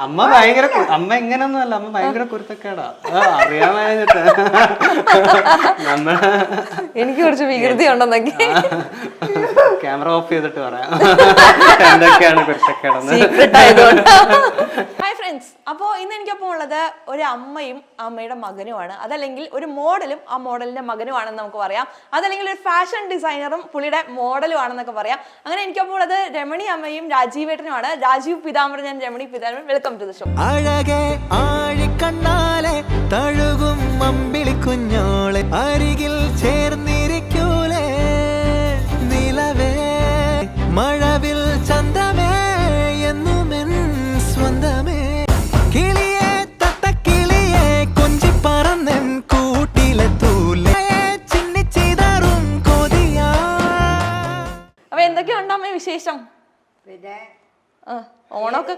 അമ്മ ഭയങ്കര അമ്മ എങ്ങനെയൊന്നും അല്ല, അമ്മ ഭയങ്കര കുരുത്തക്കേടാ. അറിയാമായിട്ട് എനിക്ക് കുറച്ച് വികൃതി ഉണ്ടെന്നൊക്കെ ക്യാമറ ഓഫ് ചെയ്തിട്ട് പറയാം എന്തൊക്കെയാണ് കുരുത്തക്കേടെന്ന്. ഹായ് ഫ്രണ്ട്സ്, അപ്പോൾ ഇന്ന് എനിക്കൊപ്പം ഉള്ളത് ഒരു അമ്മയും അമ്മയുടെ മകനുമാണ്. അതല്ലെങ്കിൽ ഒരു മോഡലും ആ മോഡലിന്റെ മകനുമാണെന്ന് നമുക്ക് പറയാം. അതല്ലെങ്കിൽ ഒരു ഫാഷൻ ഡിസൈനറും പുള്ളിയുടെ മോഡലും ആണെന്നൊക്കെ പറയാം. അങ്ങനെ എനിക്കൊപ്പം ഉള്ളത് രമണി അമ്മയും രാജീവേട്ടനുമാണ്. രാജീവ് പിതാമരൻ, ഞാൻ Ramani Pithamaran. Welcome to the show. അഴകെ ആഴിക്കണ്ണാലെ തഴുകും അമ്പിളി കുഞ്ഞോളെ അരികിൽ ചേർന്നിരിക്കൂലേ നിലവേ മഴവിൽ ചന്തമേ എന്നുമെൻ സ്വന്തമേ കിളിയെ തത്തക്കിളിയെ കൊഞ്ചി പറന്നൻ കൂട്ടിലെ തൂലേ ചിന്നിച്ചിതറും കൊതിയാ. അപ്പൊ എന്തൊക്കെയുണ്ടോ അമ്മ വിശേഷം? പിന്നെ ഓണമൊക്കെ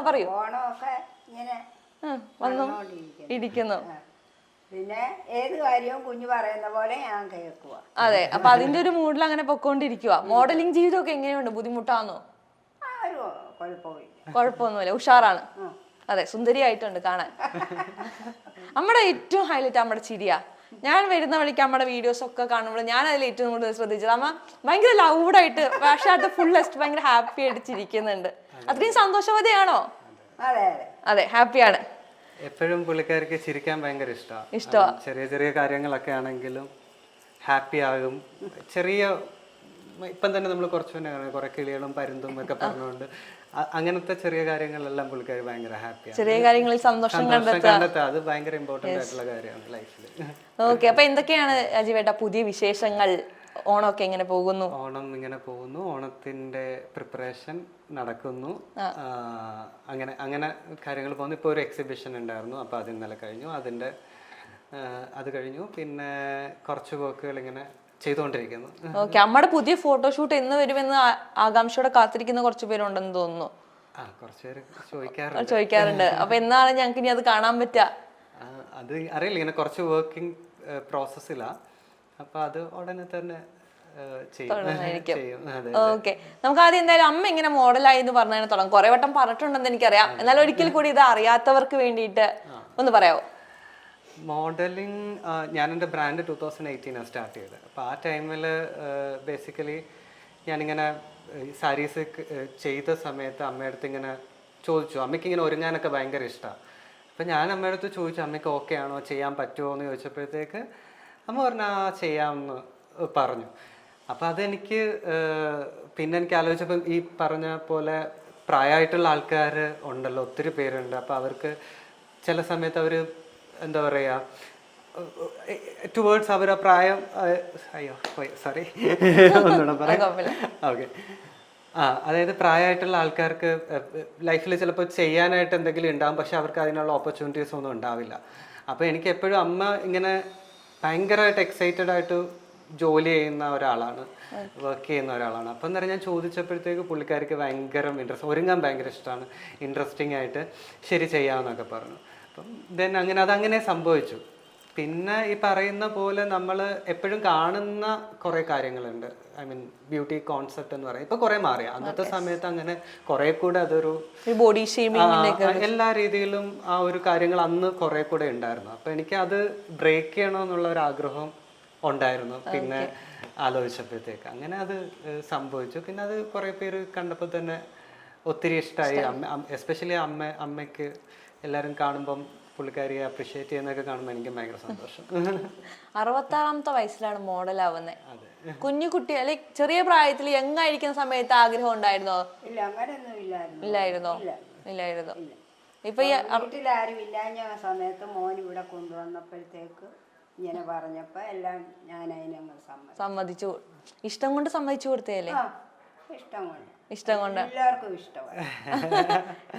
പറയൂ. ഓണമൊക്കെ ഇങ്ങനെ വന്നു ഇരിക്കുന്നു. പിന്നെ ഏത് കാര്യവും കുഞ്ഞു പറയുന്ന പോലെ ഞാൻ കേൾക്കുക. അതെ, അപ്പൊ അതിന്റെ ഒരു മൂഡിൽ അങ്ങനെ പൊക്കോണ്ടിരിക്കുക. മോഡലിംഗ് ജീവിതമൊക്കെ എങ്ങനെയുണ്ട്? ബുദ്ധിമുട്ടാണോ? കുഴപ്പമൊന്നുമില്ല, ഉഷാറാണ്. അതെ, സുന്ദരിയായിട്ടുണ്ട് കാണാൻ. നമ്മുടെ ഏറ്റവും ഹൈലൈറ്റ് നമ്മുടെ ചിരിയാ. ഞാൻ വരുന്ന വഴിക്ക് നമ്മുടെ വീഡിയോസ് ഒക്കെ കാണുമ്പോൾ ഞാൻ അതിൽ ഏറ്റവും കൂടുതൽ ശ്രദ്ധിച്ചത് അമ്മ ഭയങ്കര ലൗഡായിട്ട് പക്ഷേ അത് ഫുൾ ഭയങ്കര ഹാപ്പി ആയിട്ട് ചിരിക്കുന്നുണ്ട്. അത്രയും സന്തോഷവതിയാണോ? അതെ, ഹാപ്പിയാണ്. എപ്പോഴും പുള്ളിക്കാർക്ക് ചിരിക്കാൻ ഭയങ്കര ഇഷ്ടമാണ്. ചെറിയ ചെറിയ കാര്യങ്ങളൊക്കെ ആണെങ്കിലും ഹാപ്പി ആകും. ചെറിയ ഇപ്പം തന്നെ നമ്മൾ കുറച്ച് മുന്നേ കുറെ കിളികളും പരുന്തും ഒക്കെ പറഞ്ഞുകൊണ്ട് അങ്ങനത്തെ ചെറിയ കാര്യങ്ങളെല്ലാം പുള്ളിക്കാർ ഭയങ്കര ഹാപ്പിയാണ്. ചെറിയ കാര്യങ്ങളിൽ സന്തോഷം കണ്ടെത്തുക അത് ഭയങ്കര ഇമ്പോർട്ടന്റ് ആയിട്ടുള്ള കാര്യമാണ് ലൈഫിൽ. ഓക്കെ, അപ്പൊ എന്തൊക്കെയാണ് രാജീവേട്ട പുതിയ വിശേഷങ്ങൾ? ഓണമൊക്കെ എങ്ങനെ പോകുന്നു? ഓണം ഇങ്ങനെ പോകുന്നു. ഓണത്തിന്റെ പ്രിപ്പറേഷൻ നടക്കുന്നു. അങ്ങനെ അങ്ങനെ കാര്യങ്ങൾ പോകുന്നു. ഇപ്പോൾ ഒരു എക്സിബിഷൻ ഉണ്ടായിരുന്നു, അപ്പോൾ അത് ഇന്നലെ കഴിഞ്ഞു. അത് കഴിഞ്ഞു. പിന്നെ കുറച്ച് വർക്കുകൾ ഇങ്ങനെ ചെയ്തുകൊണ്ടിരിക്കുന്നു. ഓക്കെ, അമ്മയുടെ പുതിയ ഫോട്ടോഷൂട്ട് എന്ന് വരുമെന്ന് ആകാംക്ഷയോടെ കാത്തിരിക്കുന്ന കുറച്ച് പേരുണ്ടെന്ന് തോന്നുന്നു. കുറച്ചുപേര് ചോദിക്കാറുണ്ട്. അപ്പൊ എന്നാണ് ഞങ്ങൾക്ക് ഇനി അത് കാണാൻ പറ്റുക? അത് അറിയില്ല, ഇങ്ങനെ കുറച്ച് വർക്കിംഗ് പ്രോസസ്സിലാ. അപ്പൊ അത് ഉടനെ തന്നെ ഓക്കെ, നമുക്ക് ആദ്യം എന്തായാലും അമ്മ ഇങ്ങനെ മോഡലായി എന്ന് പറഞ്ഞതിനെ തുടങ്ങാം. കുറെ വട്ടം പറഞ്ഞിട്ടുണ്ടെന്ന് എനിക്കറിയാം, എന്നാലും ഒരിക്കൽ കൂടി ഇത് അറിയാത്തവർക്ക് വേണ്ടിയിട്ട് ഒന്ന് പറയാമോ? മോഡലിംഗ് ഞാൻ എൻ്റെ ബ്രാൻഡ് 2018 സ്റ്റാർട്ട് ചെയ്തത്. അപ്പോൾ ആ ടൈമിൽ ബേസിക്കലി ഞാനിങ്ങനെ സാരീസ് ചെയ്ത സമയത്ത് അമ്മയടുത്ത് ഇങ്ങനെ ചോദിച്ചു. അമ്മയ്ക്ക് ഇങ്ങനെ ഒരുങ്ങാനൊക്കെ ഭയങ്കര ഇഷ്ടമാണ്. അപ്പം ഞാൻ അമ്മയടുത്ത് ചോദിച്ചു, അമ്മയ്ക്ക് ഓക്കെ ആണോ, ചെയ്യാൻ പറ്റുമോ എന്ന് ചോദിച്ചപ്പോഴത്തേക്ക് അമ്മ പറഞ്ഞു ചെയ്യാമെന്ന് പറഞ്ഞു. അപ്പം അതെനിക്ക് പിന്നെ എനിക്ക് ആലോചിച്ചപ്പം ഈ പറഞ്ഞ പോലെ പ്രായമായിട്ടുള്ള ആൾക്കാർ ഉണ്ടല്ലോ, ഒത്തിരി പേരുണ്ട്. അപ്പം അവർക്ക് ചില സമയത്ത് അവർ എന്താ പറയുക ടുവേർഡ്സ് അവർ ആ പ്രായം സോറി ഒന്നുകൂടെ പറയാം. ഓക്കെ, അതായത് പ്രായമായിട്ടുള്ള ആൾക്കാർക്ക് ലൈഫിൽ ചിലപ്പോൾ ചെയ്യാനായിട്ട് എന്തെങ്കിലും ഉണ്ടാകും, പക്ഷെ അവർക്ക് അതിനുള്ള ഓപ്പർച്യൂണിറ്റീസ് ഒന്നും ഉണ്ടാവില്ല. അപ്പോൾ എനിക്ക് എപ്പോഴും അമ്മ ഇങ്ങനെ ഭയങ്കരമായിട്ട് എക്സൈറ്റഡ് ആയിട്ട് ജോലി ചെയ്യുന്ന ഒരാളാണ്, വർക്ക് ചെയ്യുന്ന ഒരാളാണ്. അപ്പം എന്താ പറയുക, ഞാൻ ചോദിച്ചപ്പോഴത്തേക്ക് പുള്ളിക്കാർക്ക് ഭയങ്കര ഇൻട്രസ്റ്റ്, ഒരുങ്ങാൻ ഭയങ്കര ഇഷ്ടമാണ്, ഇൻട്രസ്റ്റിംഗ് ആയിട്ട് ശരി ചെയ്യാമെന്നൊക്കെ പറഞ്ഞു. അപ്പം ദെൻ അതങ്ങനെ സംഭവിച്ചു. പിന്നെ ഈ പറയുന്ന പോലെ നമ്മൾ എപ്പോഴും കാണുന്ന കുറേ കാര്യങ്ങളുണ്ട്. ഐ മീൻ ബ്യൂട്ടി കോൺസെപ്റ്റ് എന്ന് പറയും, ഇപ്പൊ കുറെ മാറി. അന്നത്തെ സമയത്ത് അങ്ങനെ കുറെ കൂടെ അതൊരു ബോഡി ഷേമിംഗ് എല്ലാ രീതിയിലും ആ ഒരു കാര്യങ്ങൾ അന്ന് കുറെ കൂടെ ഉണ്ടായിരുന്നു. അപ്പൊ എനിക്ക് അത് ബ്രേക്ക് ചെയ്യണമെന്നുള്ള ഒരു ആഗ്രഹം ഉണ്ടായിരുന്നു. പിന്നെ ആലോചിച്ചപ്പോഴത്തേക്ക് അങ്ങനെ അത് സംഭവിച്ചു. പിന്നെ അത് കുറെ പേര് കണ്ടപ്പോൾ തന്നെ ഒത്തിരി ഇഷ്ടമായി. എസ്പെഷ്യലി അമ്മയ്ക്ക് എല്ലാവരും കാണുമ്പം പുള്ളിക്കാരിയെ അപ്രീഷിയേറ്റ് ചെയ്യുന്നതൊക്കെ കാണുമ്പോൾ എനിക്ക് ഭയങ്കര സന്തോഷം. 66ാമത്തെ വയസ്സിലാണ് മോഡലാവുന്നത്. കുഞ്ഞു കുട്ടി അല്ലെ, ചെറിയ പ്രായത്തിൽ യങ്ങായിരിക്കുന്ന സമയത്ത് ആഗ്രഹം ഉണ്ടായിരുന്നോ? ഇല്ലായിരുന്നോ? ഇപ്പൊ വീട്ടിലാരും ഇല്ലാഞ്ഞ സമയത്ത് മോൻ ഇവിടെ കൊണ്ടുവന്നപ്പോഴത്തേക്ക് ഇങ്ങനെ പറഞ്ഞപ്പോ എല്ലാം ഞാൻ അതിനങ്ങ് സമ്മതിച്ചു. ഇഷ്ടം കൊണ്ട് സമ്മതിച്ചു കൊടുത്തേല്ലേ? ഇഷ്ടം കൊണ്ട് എല്ലാവർക്കും ഇഷ്ടമാണ്.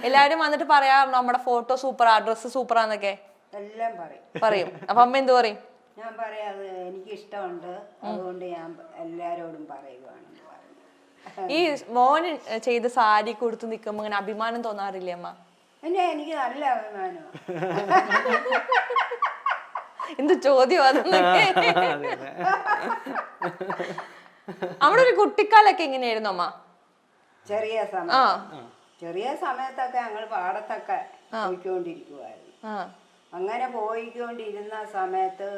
എല്ലാവരും വന്നിട്ട് പറയാ നമ്മുടെ ഫോട്ടോ സൂപ്പറാ, ഡ്രസ്സ് സൂപ്പറാന്നൊക്കെ എല്ലാം പറയും. അപ്പൊ അമ്മ എന്ത് പറയും? ഞാൻ പറയാം അത് എനിക്ക് ഇഷ്ടമുണ്ട്, അതുകൊണ്ട് ഞാൻ എല്ലാരോടും പറയുകയാണെന്ന് പറഞ്ഞു. ഈ മോൻ ചെയ്ത സാരി കൊടുത്ത് നിൽക്കുമ്പോ ഇങ്ങനെ അഭിമാനം തോന്നാറില്ലേ അമ്മ? എനിക്ക് നല്ല അഭിമാനമാണ്. എന്ത് ചോദ്യം നമ്മുടെ ഒരു കുട്ടിക്കാലൊക്കെ എങ്ങനെയായിരുന്നു അമ്മ? ചെറിയ സമയം ചെറിയ സമയത്തൊക്കെ ഞങ്ങൾ പാടത്തൊക്കെ പോയിക്കൊണ്ടിരിക്കുമായിരുന്നു. അങ്ങനെ പോയിക്കൊണ്ടിരുന്ന സമയത്ത്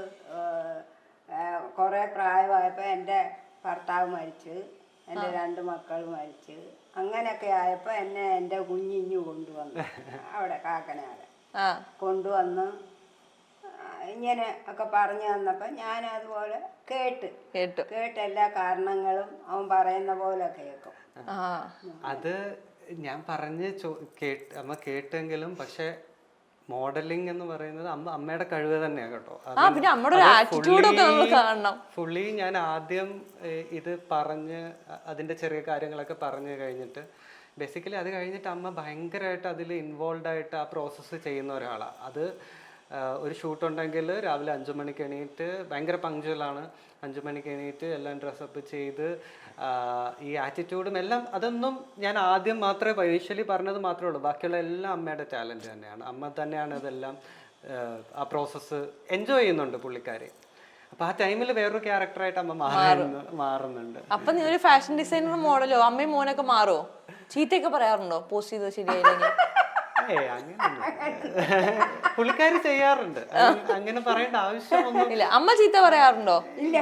കുറേ പ്രായമായപ്പോൾ എൻ്റെ ഭർത്താവ് മരിച്ച്, എൻ്റെ 2 മക്കൾ മരിച്ച്. അങ്ങനെയൊക്കെ ആയപ്പോൾ എന്നെ എൻ്റെ കുഞ്ഞിഞ്ഞു കൊണ്ടുവന്നു അവിടെ കാക്കനാട് കൊണ്ടുവന്ന് ഇങ്ങനെ ഒക്കെ പറഞ്ഞു തന്നപ്പോൾ ഞാൻ അതുപോലെ കേട്ട് എല്ലാ കാരണങ്ങളും അവൻ പറയുന്ന പോലെ കേൾക്കും. അത് ഞാൻ പറഞ്ഞ് അമ്മ കേട്ടെങ്കിലും പക്ഷെ മോഡലിംഗ് എന്ന് പറയുന്നത് അമ്മയുടെ കഴിവ് തന്നെയാണ് കേട്ടോ. ഫുള്ളി ഞാൻ ആദ്യം ഇത് പറഞ്ഞ് അതിന്റെ ചെറിയ കാര്യങ്ങളൊക്കെ പറഞ്ഞു കഴിഞ്ഞിട്ട് ബേസിക്കലി അത് കഴിഞ്ഞിട്ട് അമ്മ ഭയങ്കരമായിട്ട് അതിൽ ഇൻവോൾവ് ആയിട്ട് ആ പ്രോസസ്സ് ചെയ്യുന്ന ഒരാളാണ്. അത് ഒരു ഷൂട്ട് ഉണ്ടെങ്കിൽ രാവിലെ 5 മണിക്ക് എണീറ്റ് ഭയങ്കര പങ്ക്ച്വലാണ്. 5 മണിക്ക് എണീറ്റ് എല്ലാം ഡ്രസ്സപ്പ് ചെയ്ത് ഈ ആറ്റിറ്റ്യൂഡും എല്ലാം അതൊന്നും ഞാൻ ആദ്യം മാത്രമേ പരീക്ഷയിൽ പറഞ്ഞത് മാത്രമേ ഉള്ളൂ. ബാക്കിയുള്ള എല്ലാം അമ്മയുടെ ടാലൻറ്റ് തന്നെയാണ്. അമ്മ തന്നെയാണ് ഇതെല്ലാം ആ പ്രോസസ്സ് എൻജോയ് ചെയ്യുന്നുണ്ട് പുള്ളിക്കാരി. അപ്പൊ ആ ടൈമിൽ വേറൊരു ക്യാരക്ടറായിട്ട് അമ്മ മാറുന്നുണ്ട്. അപ്പൊ നീ ഒരു ഫാഷൻ ഡിസൈനർ മോഡലോ അമ്മയും മോനൊക്കെ മാറോ? ചീത്തയൊക്കെ പറയാറുണ്ടോ പോസ്റ്റ് ചെയ്തോ ശരിയായില്ലെങ്കിൽ? പുള്ളിക്കാരി ചെയ്യാറുണ്ട്, അങ്ങനെ പറയേണ്ട ആവശ്യമൊന്നും ഇല്ല. അമ്മ ചീത്ത പറയാറുണ്ടോ? ഇല്ല,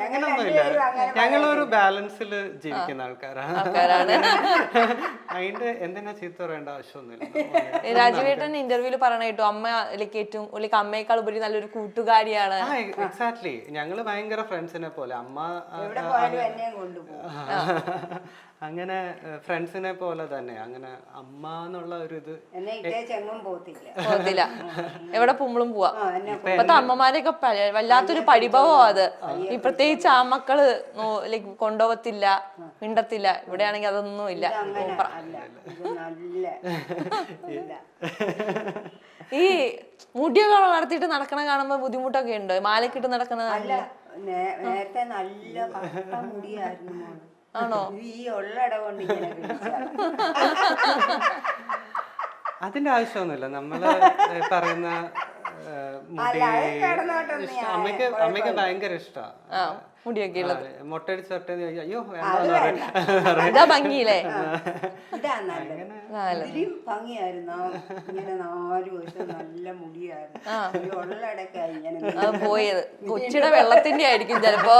അങ്ങനൊന്നുമില്ല. ഞങ്ങളൊരു ബാലൻസിൽ ജീവിക്കുന്ന ആൾക്കാരാണ്. അതിന്റെ എന്തിനാ ചീത്ത പറയേണ്ട ആവശ്യമൊന്നുമില്ല. രാജീവേട്ടൻ ഇന്റർവ്യൂല് പറയണ കേട്ടോ അമ്മ ഏറ്റവും അമ്മയേക്കാൾ ഉപരി നല്ലൊരു കൂട്ടുകാരിയാണ്. എക്സാക്ട്ലി, ഞങ്ങള് ഭയങ്കര ഫ്രണ്ട്സിനെ പോലെ. അമ്മ അങ്ങനെ ഫ്രണ്ട്സിനെ പോലെ തന്നെ. അങ്ങനെ അമ്മ എന്നുള്ള ഒരു ഇത് പോകത്തില്ല, എവിടെ പുമ്പളും പോവാ. ഇപ്പത്തെ അമ്മമാരെയൊക്കെ വല്ലാത്തൊരു പരിഭവം അത്. ഈ പ്രത്യേകിച്ച് ആ മക്കള് കൊണ്ടുപോകത്തില്ല, മിണ്ടത്തില്ല. ഇവിടെയാണെങ്കിൽ അതൊന്നും ഇല്ല. ഈ മുടിയൊക്കെ വളർത്തിയിട്ട് നടക്കണ കാണുമ്പോ ബുദ്ധിമുട്ടൊക്കെ ഉണ്ട്? മാലക്കിട്ട് നടക്കണ നേരത്തെ നല്ല മുടിയായിരുന്നു. ആണോ? ഈ ഉള്ളട കൊണ്ട് അതിന്റെ ആവശ്യമൊന്നുമില്ല. നമ്മള് പറയുന്ന അമ്മയ്ക്ക് ഭയങ്കര ഇഷ്ടമാണ് മുടിയൊക്കെ മൊട്ടടിച്ച് അയ്യോ ഭംഗിയില്ലേ? ഭംഗിയായിരുന്നു. ഇങ്ങനെ 4 വർഷം നല്ല മുടിയായിരുന്നു. ഉള്ളടക്കായി ഇങ്ങനെ പോയത് കൊച്ചിയുടെ വെള്ളത്തിന്റെ ആയിരിക്കും ചിലപ്പോ.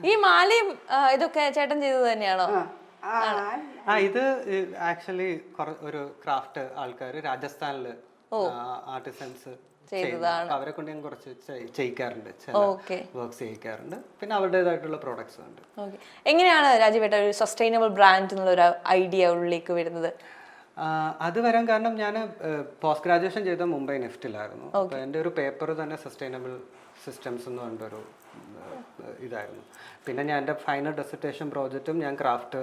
ഈ മാലയും ഇതൊക്കെ ചേട്ടൻ ചെയ്തത് തന്നെയാണോ? ഇത് ആക്ച്വലി ഒരു ക്രാഫ്റ്റ് ആൾക്കാര് രാജസ്ഥാനില് ആർട്ടിസൻസ് ചെയ്തതാണ്. അവരെ കൊണ്ട് ഞാൻ കുറച്ച് ചെയ്യിക്കാറുണ്ട്, വർക്ക്സ് ചെയ്യിക്കാറുണ്ട്. പിന്നെ അവരുടേതായിട്ടുള്ള പ്രോഡക്ട്സ് ഉണ്ട്. എങ്ങനെയാണ് രാജീവേട്ട ഒരു സസ്റ്റൈനബിൾ ബ്രാൻഡ് എന്നുള്ള ഒരു ഐഡിയ ഉള്ളിലേക്ക് വരുന്നത്? അത് വരാൻ കാരണം ഞാൻ പോസ്റ്റ് ഗ്രാജുവേഷൻ ചെയ്ത മുംബൈ നിഫ്റ്റിലായിരുന്നു. അപ്പോൾ എൻ്റെ ഒരു പേപ്പർ തന്നെ സസ്റ്റൈനബിൾ സിസ്റ്റംസ് എന്ന് പറഞ്ഞൊരു ഇതായിരുന്നു. പിന്നെ ഞാൻ എൻ്റെ ഫൈനൽ ഡെസിറ്റേഷൻ പ്രോജക്റ്റും ഞാൻ ക്രാഫ്റ്റ്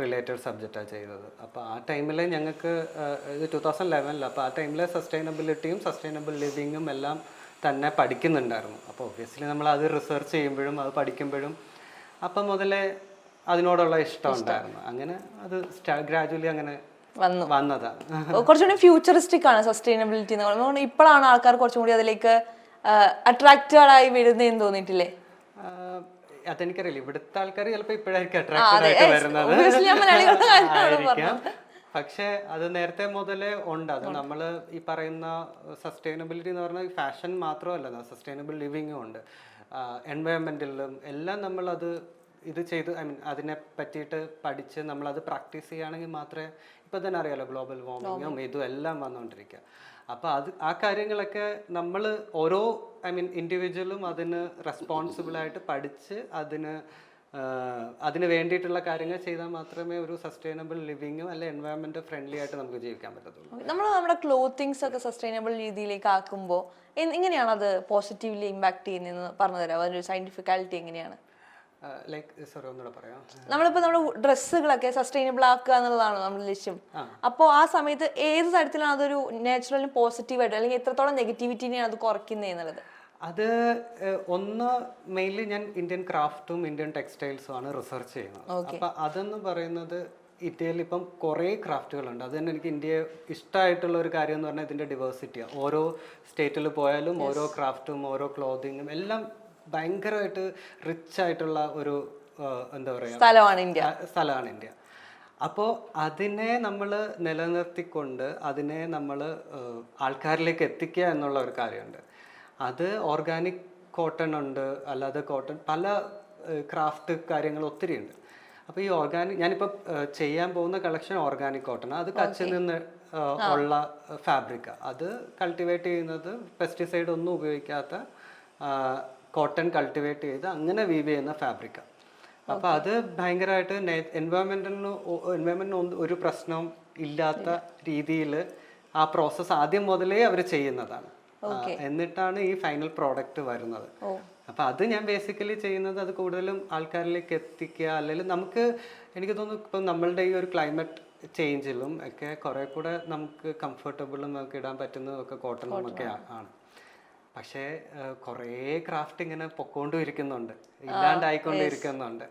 റിലേറ്റഡ് സബ്ജക്റ്റാണ് ചെയ്തത്. അപ്പോൾ ആ ടൈമിൽ ഞങ്ങൾക്ക് ഇത് 2011 അപ്പോൾ ആ ടൈമിൽ സസ്റ്റൈനബിലിറ്റിയും സസ്റ്റൈനബിൾ ലിവിങ്ങും എല്ലാം തന്നെ പഠിക്കുന്നുണ്ടായിരുന്നു. അപ്പോൾ ഒബ്വിയസ്ലി നമ്മൾ അത് റിസർച്ച് ചെയ്യുമ്പോഴും അത് പഠിക്കുമ്പോഴും അപ്പം മുതലേ അതിനോടുള്ള ഇഷ്ടം ഉണ്ടായിരുന്നു. അങ്ങനെ അത് ഗ്രാജുവലി അങ്ങനെ വന്നതാണ്. കുറച്ചുകൂടി ഫ്യൂച്ചറിസ്റ്റിക് ആണ് സസ്റ്റൈനബിലിറ്റി എന്ന് പറയുന്നത്. ഇപ്പോഴാണ് ആൾക്കാർ കുറച്ചും കൂടി അതിലേക്ക് അട്രാക്റ്റഡ് ആയി വരുന്നതെന്ന് തോന്നിയിട്ടില്ലേ? അതെനിക്കറിയില്ല. ഇവിടുത്തെ ആൾക്കാർ ചിലപ്പോൾ ഇപ്പോഴായിരിക്കും അട്രാക്റ്റഡ് ആയിട്ട് വരുന്നത് ആയിരിക്കാം. പക്ഷെ അത് നേരത്തെ മുതലേ ഉണ്ട്. അത് നമ്മൾ ഈ പറയുന്ന സസ്റ്റൈനബിലിറ്റി എന്ന് പറഞ്ഞാൽ ഫാഷൻ മാത്രമല്ല, സസ്റ്റൈനബിൾ ലിവിങ്ങും ഉണ്ട്. എൻവയോൺമെന്റിലും എല്ലാം നമ്മളത് ഇത് ചെയ്ത് അതിനെ പറ്റിയിട്ട് പഠിച്ച് നമ്മളത് പ്രാക്ടീസ് ചെയ്യുകയാണെങ്കിൽ മാത്രമേ, ഇപ്പം തന്നെ അറിയാലോ ഗ്ലോബൽ വാർമിങ്ങും ഇതും എല്ലാം വന്നുകൊണ്ടിരിക്കുക. അപ്പോൾ ആ കാര്യങ്ങളൊക്കെ നമ്മൾ ഓരോ ഇൻഡിവിജ്വലും അതിന് റെസ്പോൺസിബിളായിട്ട് പഠിച്ച് അതിന് വേണ്ടിയിട്ടുള്ള കാര്യങ്ങൾ ചെയ്താൽ മാത്രമേ ഒരു സസ്റ്റൈനബിൾ ലിവിങ്ങും അല്ലെ എൻവയോൺമെന്റ് ഫ്രണ്ട്ലി ആയിട്ട് നമുക്ക് ജീവിക്കാൻ പറ്റത്തുള്ളൂ. നമ്മൾ നമ്മുടെ ക്ലോത്തിങ്സ് ഒക്കെ സസ്റ്റൈനബിൾ രീതിയിലേക്ക് ആക്കുമ്പോൾ എങ്ങനെയാണ് അത് പോസിറ്റീവ്ലി ഇമ്പാക്ട് ചെയ്യുന്നതെന്ന് പറഞ്ഞു തരാം. അതിൻ്റെ സയന്റിഫിക്കാലിറ്റി എങ്ങനെയാണ്? നമ്മളിപ്പോ നമ്മുടെ ഡ്രസ്സുകളൊക്കെ സസ്റ്റൈനബിൾ ആക്കുക എന്നുള്ളതാണ് നമ്മുടെ ലക്ഷ്യം. അപ്പോൾ ആ സമയത്ത് ഏത് തരത്തിലാണ് അതൊരു നാച്ചുറലി പോസിറ്റീവായിട്ട് അല്ലെങ്കിൽ എത്രത്തോളം നെഗറ്റിവിറ്റിനെയാണ് അത് കുറയ്ക്കുന്നത് എന്നുള്ളത്? അത് ഒന്ന് മെയിൻലി ഞാൻ ഇന്ത്യൻ ക്രാഫ്റ്റും ഇന്ത്യൻ ടെക്സ്റ്റൈൽസും ആണ് റിസർച്ച് ചെയ്യുന്നത്. അപ്പൊ അതെന്ന് പറയുന്നത് ഇന്ത്യയിൽ ഇപ്പം കുറേ ക്രാഫ്റ്റുകളുണ്ട്. അത് തന്നെ എനിക്ക് ഇന്ത്യയെ ഇഷ്ടമായിട്ടുള്ള ഒരു കാര്യം എന്ന് പറഞ്ഞാൽ ഇതിന്റെ ഡിവേഴ്സിറ്റിയാണ്. ഓരോ സ്റ്റേറ്റിൽ പോയാലും ഓരോ ക്രാഫ്റ്റും ഓരോ ക്ലോത്തിങ്ങും എല്ലാം ഭയങ്കരമായിട്ട് റിച്ച് ആയിട്ടുള്ള ഒരു എന്താ പറയുക സ്ഥലമാണ് ഇന്ത്യ. അപ്പോൾ അതിനെ നമ്മൾ നിലനിർത്തിക്കൊണ്ട് അതിനെ നമ്മൾ ആൾക്കാരിലേക്ക് എത്തിക്കുക എന്നുള്ള ഒരു കാര്യമുണ്ട്. അത് ഓർഗാനിക് കോട്ടൺ ഉണ്ട്, അല്ലാതെ കോട്ടൺ പല ക്രാഫ്റ്റ് കാര്യങ്ങൾ ഒത്തിരി ഉണ്ട്. അപ്പോൾ ഈ ഓർഗാനിക് ഞാനിപ്പോൾ ചെയ്യാൻ പോകുന്ന കളക്ഷൻ ഓർഗാനിക് കോട്ടൺ, അത് കച്ചിൽ നിന്ന് ഉള്ള ഫാബ്രിക്, അത് കൾട്ടിവേറ്റ് ചെയ്യുന്നത് പെസ്റ്റിസൈഡ് ഒന്നും ഉപയോഗിക്കാത്ത കോട്ടൺ കൾട്ടിവേറ്റ് ചെയ്ത് അങ്ങനെ വീവ് ചെയ്യുന്ന ഫാബ്രിക്കാണ്. അപ്പോൾ അത് ഭയങ്കരമായിട്ട് എൻവയോൺമെന്റിന് ഒരു പ്രശ്നം ഇല്ലാത്ത രീതിയിൽ ആ പ്രോസസ്സ് ആദ്യം മുതലേ അവർ ചെയ്യുന്നതാണ്. എന്നിട്ടാണ് ഈ ഫൈനൽ പ്രോഡക്റ്റ് വരുന്നത്. അപ്പൊ അത് ഞാൻ ബേസിക്കലി ചെയ്യുന്നത് അത് കൂടുതലും ആൾക്കാരിലേക്ക് എത്തിക്കുക. അല്ലെങ്കിൽ നമുക്ക് എനിക്ക് തോന്നുന്നു ഇപ്പം നമ്മളുടെ ഈ ഒരു ക്ലൈമറ്റ് ചേഞ്ചിലും ഒക്കെ കുറെ കൂടെ നമുക്ക് കംഫർട്ടബിളും നമുക്ക് ഇടാൻ പറ്റുന്നതും ഒക്കെ കോട്ടണും ഒക്കെ ആണ്. പക്ഷേ കുറേ ക്രാഫ്റ്റ് ഇങ്ങനെ പൊക്കോണ്ടും ഇരിക്കുന്നുണ്ട്, ഇല്ലാണ്ടായിക്കൊണ്ടിരിക്കുന്നുണ്ട്.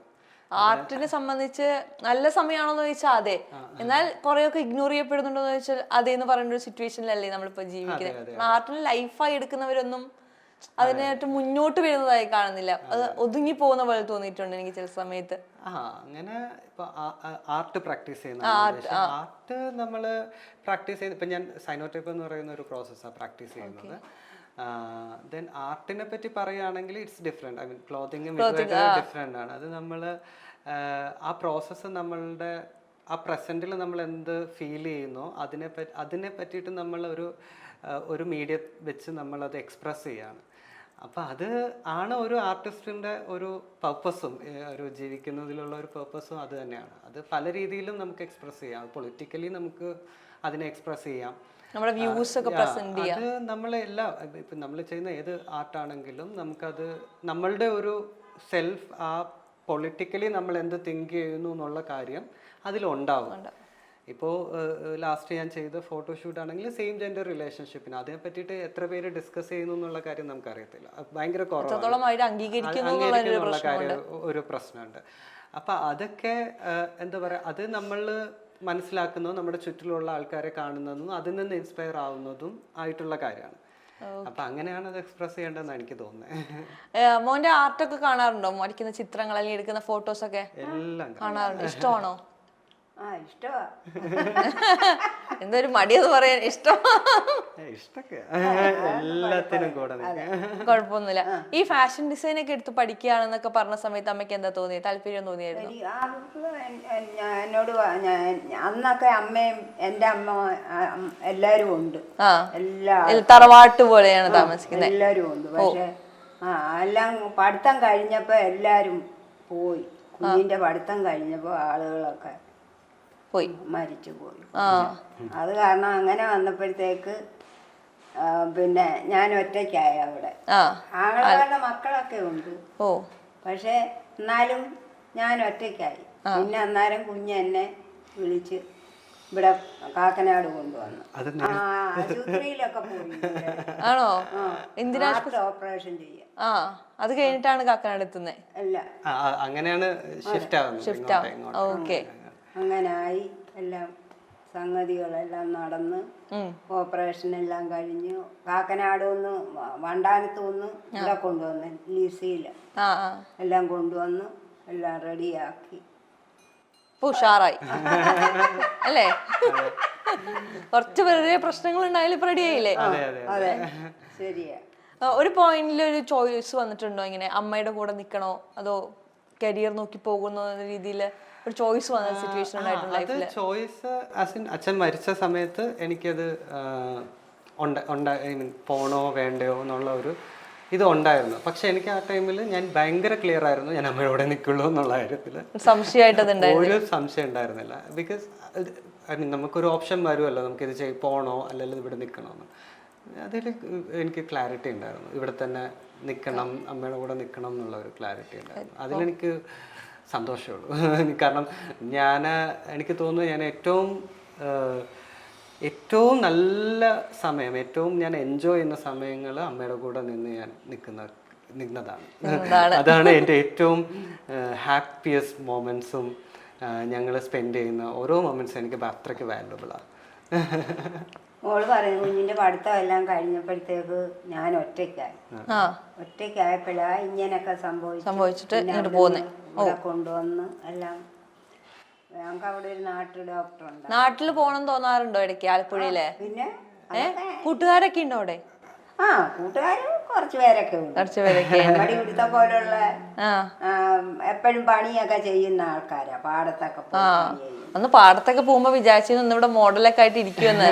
ആർട്ടിനെ സംബന്ധിച്ച് നല്ല സമയമാണോന്ന് ചോദിച്ചാൽ അതെ, എന്നാൽ കുറെയൊക്കെ ഇഗ്നോർ ചെയ്യപ്പെടുന്നുണ്ടോന്ന് ചോദിച്ചാൽ അതേ എന്ന് പറയുന്ന ഒരു സിറ്റുവേഷനിലല്ലേ നമ്മളിപ്പോ ജീവിക്കുന്നത്. ആർട്ടിനെ ലൈഫായി എടുക്കുന്നവരൊന്നും അതിനായിട്ട് മുന്നോട്ട് വരുന്നതായി കാണുന്നില്ല. അത് ഒതുങ്ങി പോകുന്ന പോലെ തോന്നിയിട്ടുണ്ട് എനിക്ക് ചില സമയത്ത്. അങ്ങനെ ഇപ്പൊ ആർട്ട് പ്രാക്ടീസ് ചെയ്യുന്ന ആർട്ട് നമ്മള് പ്രാക്ടീസ് ചെയ്യുന്ന ഇപ്പൊ ഞാൻ സൈനോടൈപ്പ് എന്ന് പറയുന്ന ഒരു പ്രോസസ്സാണ് പ്രാക്ടീസ് ചെയ്യുന്നത്. ദെൻ ആർട്ടിനെ പറ്റി പറയുകയാണെങ്കിൽ it's different. I mean clothing different ആണ്. അത് നമ്മൾ ആ പ്രോസസ്സ് നമ്മളുടെ ആ പ്രസന്റിൽ നമ്മൾ എന്ത് ഫീൽ ചെയ്യുന്നോ അതിനെ പറ്റിയിട്ട് നമ്മൾ ഒരു മീഡിയ വെച്ച് നമ്മളത് എക്സ്പ്രസ് ചെയ്യാണ്. അപ്പം അത് ആണ് ഒരു ആർട്ടിസ്റ്റിൻ്റെ ഒരു പർപ്പസും, ഒരു ജീവിക്കുന്നതിലുള്ള ഒരു പർപ്പസും അത് തന്നെയാണ്. അത് പല രീതിയിലും നമുക്ക് എക്സ്പ്രസ് ചെയ്യാം. പൊളിറ്റിക്കലി നമുക്ക് അതിനെ എക്സ്പ്രസ് ചെയ്യാം, നമ്മുടെ വ്യൂസ് ഒക്കെ പ്രസന്റ് ചെയ്യാം. അത് നമ്മളെല്ലാം ഇപ്പം നമ്മൾ ചെയ്യുന്ന ഏത് ആർട്ടാണെങ്കിലും നമുക്കത് നമ്മളുടെ ഒരു സെൽഫ് ആ പൊളിറ്റിക്കലി നമ്മൾ എന്ത് തിങ്ക് ചെയ്യുന്നു എന്നുള്ള കാര്യം അതിലുണ്ടാവും. ഇപ്പോൾ ലാസ്റ്റ് ഞാൻ ചെയ്ത ഫോട്ടോഷൂട്ട് ആണെങ്കിൽ സെയിം ജെൻഡർ റിലേഷൻഷിപ്പിന് അതിനെ പറ്റിയിട്ട് എത്ര പേര് ഡിസ്കസ് ചെയ്യുന്നു എന്നുള്ള കാര്യം നമുക്കറിയത്തില്ല. ഭയങ്കര കുറവാണ്, അംഗീകരിക്കുന്നുള്ള കാര്യം ഒരു പ്രശ്നമുണ്ട്. അപ്പം അതൊക്കെ എന്താ പറയുക, അത് നമ്മൾ മനസ്സിലാക്കുന്നതും നമ്മുടെ ചുറ്റിലുള്ള ആൾക്കാരെ കാണുന്നതും അതിൽ നിന്ന് ഇൻസ്പയർ ആവുന്നതും ആയിട്ടുള്ള കാര്യമാണ്. അപ്പൊ അങ്ങനെയാണ് അത് എക്സ്പ്രസ് ചെയ്യേണ്ടതെന്ന് എനിക്ക് തോന്നുന്നത്. മോന്റെ ആർട്ടൊക്കെ കാണാറുണ്ടോ? വരയ്ക്കുന്ന ചിത്രങ്ങൾ അല്ലെങ്കിൽ എടുക്കുന്ന ഫോട്ടോസ് ഒക്കെ എല്ലാം കാണാറുണ്ട്. ഇഷ്ടമാണോ? ഇഷ്ടമാ. എന്തൊരു മടിയെന്ന് പറയാൻ ഇഷ്ടം. എല്ലാത്തിനും കുഴപ്പമൊന്നുമില്ല. ഈ ഫാഷൻ ഡിസൈൻ ഒക്കെ എടുത്ത് പഠിക്കുകയാണെന്നൊക്കെ പറഞ്ഞ സമയത്ത് അമ്മയ്ക്ക് എന്താ തോന്നിയത്? താല്പര്യം തോന്നിയായിരുന്നു? എന്നോട് അന്നൊക്കെ അമ്മയും എന്റെ അമ്മ എല്ലാരും ഉണ്ട്, തറവാട്ട് പോലെയാണ് താമസിക്കുന്നത്, എല്ലാരും ഉണ്ട്. പക്ഷെ എല്ലാം പഠിത്തം കഴിഞ്ഞപ്പോ എല്ലാരും പോയി. കുഞ്ഞിന്റെ പഠിത്തം കഴിഞ്ഞപ്പോ ആളുകളൊക്കെ പോയി, മരിച്ചു പോയി. അത് കാരണം അങ്ങനെ വന്നപ്പോഴത്തേക്ക് പിന്നെ ഞാൻ ഒറ്റയ്ക്കായ അവിടെ. ആളുകളുടെ മക്കളൊക്കെ ഉണ്ട്, പക്ഷെ എന്നാലും ഞാൻ ഒറ്റയ്ക്കായി. പിന്നെ അന്നേരം കുഞ്ഞെന്നെ വിളിച്ച് ഇവിടെ കാക്കനാട് കൊണ്ടുവന്നു. ആശുപത്രിയിലൊക്കെ പോയി. ആണോ? എന്തിനാ? ഓപ്പറേഷൻ ചെയ്യാൻ. അത് കഴിഞ്ഞിട്ടാണ് കാക്കനാട് എത്തുന്നത്? അല്ല, അങ്ങനെയാണ് ഷിഫ്റ്റ് ആവുന്നത്. ഓക്കെ. അങ്ങനായി എല്ലാം സംഗതികളെല്ലാം നടന്ന് ഓപ്പറേഷൻ എല്ലാം കഴിഞ്ഞു. കാക്കനാട് നിന്ന് വണ്ടാനത്ത് നിന്ന് ഇവിടെ കൊണ്ടുവന്ന് ലീസിയില് എല്ലാം കൊണ്ടുവന്ന് എല്ലാം റെഡിയാക്കി ഉഷാറായി അല്ലേ? കുറച്ച് ചെറിയ പ്രശ്നങ്ങൾ ഉണ്ടായാലും ഇപ്പൊ റെഡി ആയില്ലേ? അതെ, ശരിയാ. ഒരു പോയിന്റിൽ ഒരു ചോയ്സ് വന്നിട്ടുണ്ടോ ഇങ്ങനെ അമ്മയുടെ കൂടെ നിൽക്കണോ അതോ കരിയർ നോക്കി പോകുന്ന രീതിയിൽ ഒരു ചോയ്സ് വന്ന സിറ്റുവേഷൻ ഉണ്ടായിട്ടുണ്ട് ലൈഫിൽ? ചോയ്സ് അച്ഛൻ മരിച്ച സമയത്ത് എനിക്കത് പോണോ വേണ്ടയോ എന്നുള്ള ഒരു ഇത് ഉണ്ടായിരുന്നു. പക്ഷെ എനിക്ക് ആ ടൈമിൽ ഞാൻ ഭയങ്കര ക്ലിയർ ആയിരുന്നു, ഞാൻ അമ്മയോടെ നിൽക്കുള്ളൂ എന്നുള്ള കാര്യത്തിൽ ഒരു സംശയം ഉണ്ടായിരുന്നില്ല. ബിക്കോസ് നമുക്കൊരു ഓപ്ഷൻ വരുമല്ലോ, നമുക്കിത് പോണോ അല്ലെങ്കിൽ ഇവിടെ നിൽക്കണമെന്ന്. അതിൽ എനിക്ക് ക്ലാരിറ്റി ഉണ്ടായിരുന്നു, ഇവിടെ തന്നെ നിൽക്കണം, അമ്മയുടെ കൂടെ നിൽക്കണം എന്നുള്ള ഒരു ക്ലാരിറ്റി ഉണ്ടായിരുന്നു. അതിലെനിക്ക് സന്തോഷമുള്ളൂ. കാരണം എനിക്ക് തോന്നുന്നു ഞാൻ ഏറ്റവും നല്ല സമയം, ഏറ്റവും ഞാൻ എൻജോയ് ചെയ്യുന്ന സമയങ്ങൾ അമ്മയുടെ കൂടെ നിന്ന് ഞാൻ നിന്നതാണ്. അതാണ് എൻ്റെ ഏറ്റവും ഹാപ്പിയസ്റ്റ് മൊമെൻറ്റ്സും ഞങ്ങൾ സ്പെൻഡ് ചെയ്യുന്ന ഓരോ മൊമെൻറ്റ്സും എനിക്ക് അത്രയ്ക്ക് വാല്യുബിളാണ്. മോള് പറയും കുഞ്ഞിന്റെ പഠിത്തം എല്ലാം കഴിഞ്ഞപ്പോഴത്തേക്ക് ഞാൻ ഒറ്റയ്ക്കായി. ഒറ്റയ്ക്കായപ്പോഴാ ഇങ്ങനൊക്കെ സംഭവിച്ചിട്ട് പിന്നെ ഇങ്ങോട്ട് അവിടുന്ന് ഇവിടെ കൊണ്ടുവന്ന് എല്ലാം. ഞങ്ങൾക്ക് അവിടെ ഒരു നാട്ടു ഡോക്ടർ ഉണ്ട്. നാട്ടിൽ പോണം തോന്നാറുണ്ടോ ഇടയ്ക്ക് ആലപ്പുഴയിലെ? പിന്നെ കൂട്ടുകാരൊക്കെ ഉണ്ടോ അവിടെ? കൂട്ടുകാരും കുറച്ചു പേരൊക്കെ ഉണ്ട്. കുറച്ച് പേരൊക്കെ മടി പിടുത്ത പോലുള്ള എപ്പോഴും പണിയൊക്കെ ചെയ്യുന്ന ആൾക്കാരാ. പാടത്തൊക്കെ പോയി പണി ചെയ്യും. അന്ന് പാടത്തൊക്കെ പോകുമ്പോ വിചാരിച്ചിരുന്നു ഇവിടെ മോഡലൊക്കെ ആയിട്ട് ഇരിക്കുമെന്ന്.